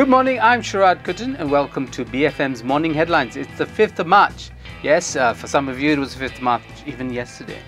Good morning, I'm Sharad Kuttan and welcome to BFM's Morning Headlines. It's the 5th of March. Yes, for some of you it was the 5th of March, even yesterday.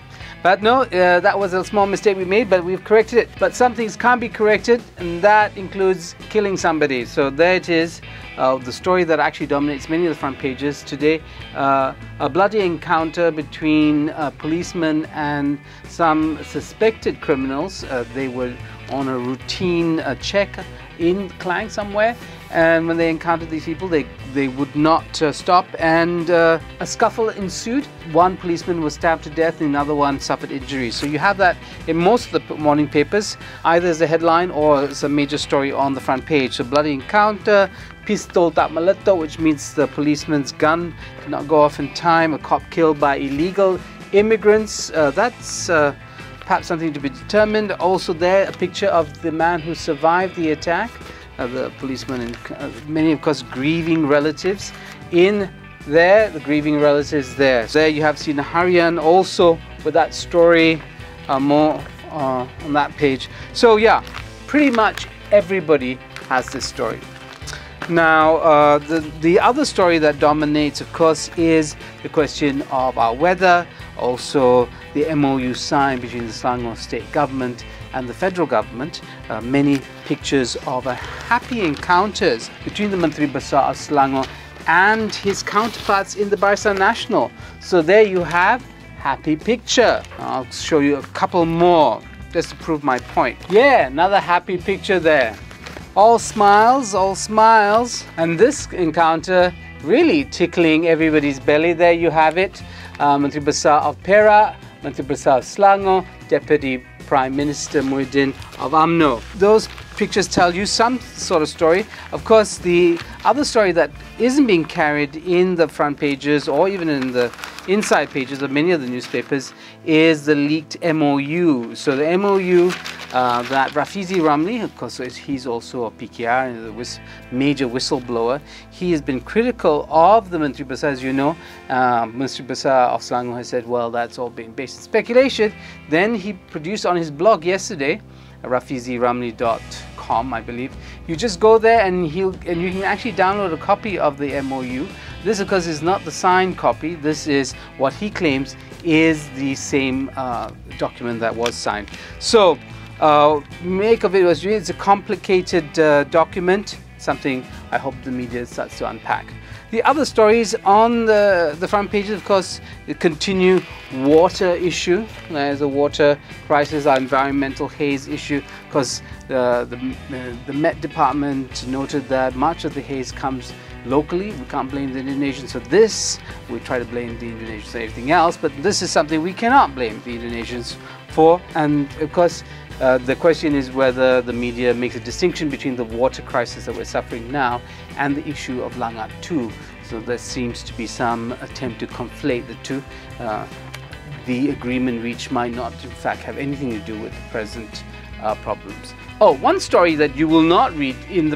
But no, that was a small mistake we made, but we've corrected it. But some things can't be corrected, and that includes killing somebody. So there it is, the story that actually dominates many of the front pages today. A bloody encounter between a policeman and some suspected criminals. They were on a routine check in Klang somewhere, and when they encountered these people they would not stop, and a scuffle ensued. One policeman was stabbed to death and another one suffered injuries. So you have that in most of the morning papers, either as a headline or as a major story on the front page. So bloody encounter, pistol tak Maletto, which means the policeman's gun did not go off in time, a cop killed by illegal immigrants. That's perhaps something to be determined. Also there, a picture of the man who survived the attack, the policeman, and many, of course, grieving relatives in there, the grieving relatives there. There you have Sina Harian also with that story, more on that page. So yeah, pretty much everybody has this story. Now, the other story that dominates, of course, is the question of our weather, also the MOU signed between the Selangor state government and the federal government. Many pictures of happy encounters between the Menteri Besar of Selangor and his counterparts in the Barisan Nasional. So there you have happy picture. I'll show you a couple more just to prove my point. Yeah, another happy picture there. All smiles, and this encounter really tickling everybody's belly. There you have it, Menteri Besar of Perak, Menteri Besar of Selangor, Deputy Prime Minister Muhyiddin of UMNO. Those pictures tell you some sort of story. Of course, the other story that isn't being carried in the front pages or even in the inside pages of many of the newspapers is the leaked MOU. So the MOU that Rafizi Ramli, of course, he's also a PKR, the major whistleblower. He has been critical of the Menteri Besar, as you know. Menteri Besar of Selangor has said, well, that's all been based on speculation. Then he produced on his blog yesterday, rafiziramli.com, I believe. You just go there and you can actually download a copy of the MOU. This, of course, is not the signed copy. This is what he claims is the same document that was signed. So make of it what you will. It's a complicated document, something I hope the media starts to unpack. The other stories on the front pages, of course, continue water issue. There's a water crisis, our environmental haze issue, because the Met Department noted that much of the haze comes locally. We can't blame the Indonesians for this. We try to blame the Indonesians for everything else, but this is something we cannot blame the Indonesians for. And of course, the question is whether the media makes a distinction between the water crisis that we're suffering now and the issue of Langat 2. So there seems to be some attempt to conflate the two. The agreement reached might not, in fact, have anything to do with the present problems. Oh, one story that you will not read in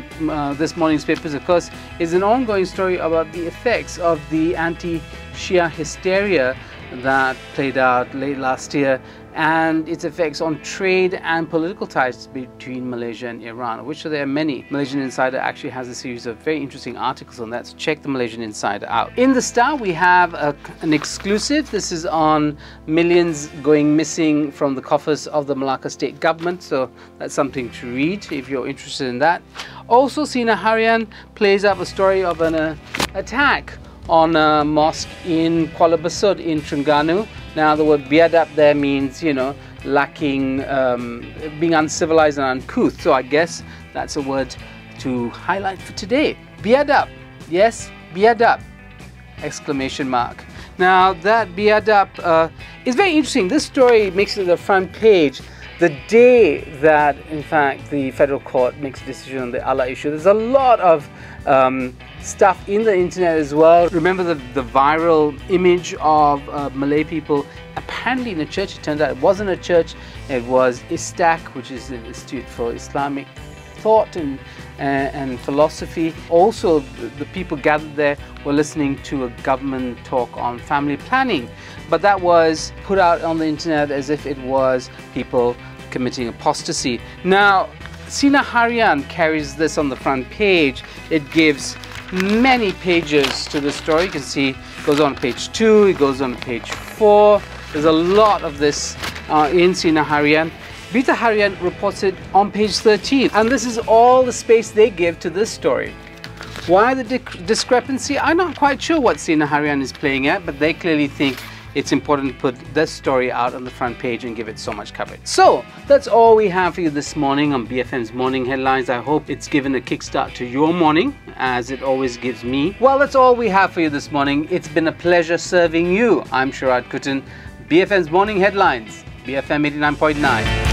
this morning's papers, of course, is an ongoing story about the effects of the anti-Shia hysteria that played out late last year and its effects on trade and political ties between Malaysia and Iran, of which there are many. Malaysian Insider actually has a series of very interesting articles on that, so check the Malaysian Insider out. In the Star, we have an exclusive. This is on millions going missing from the coffers of the Malacca state government, so that's something to read if you're interested in that. Also, Sina Harian plays up a story of an attack on a mosque in Kuala Besut in Terengganu. Now, the word biadab there means, you know, lacking, being uncivilized and uncouth. So I guess that's a word to highlight for today. Biadab. Yes, biadab. Exclamation mark. Now, that biadab is very interesting. This story makes it the front page the day that, in fact, the federal court makes a decision on the Allah issue. There's a lot of stuff in the internet as well. Remember the viral image of Malay people apparently in a church. It turned out it wasn't a church, it was ISTAC, which is the Institute for Islamic Thought and Philosophy. Also, the people gathered there were listening to a government talk on family planning, but that was put out on the internet as if it was people committing apostasy. Now, Sinar Harian carries this on the front page. It gives many pages to the story. You can see it goes on page 2, it goes on page 4. There's a lot of this in Sinar Harian. Berita Harian reports it on page 13, and this is all the space they give to this story. Why the discrepancy? I'm not quite sure what Sinar Harian is playing at, but they clearly think it's important to put this story out on the front page and give it so much coverage. So that's all we have for you this morning on BFM's Morning Headlines. I hope it's given a kickstart to your morning, as it always gives me. Well, that's all we have for you this morning. It's been a pleasure serving you. I'm Sharad Kuttan, BFM's Morning Headlines, BFM 89.9.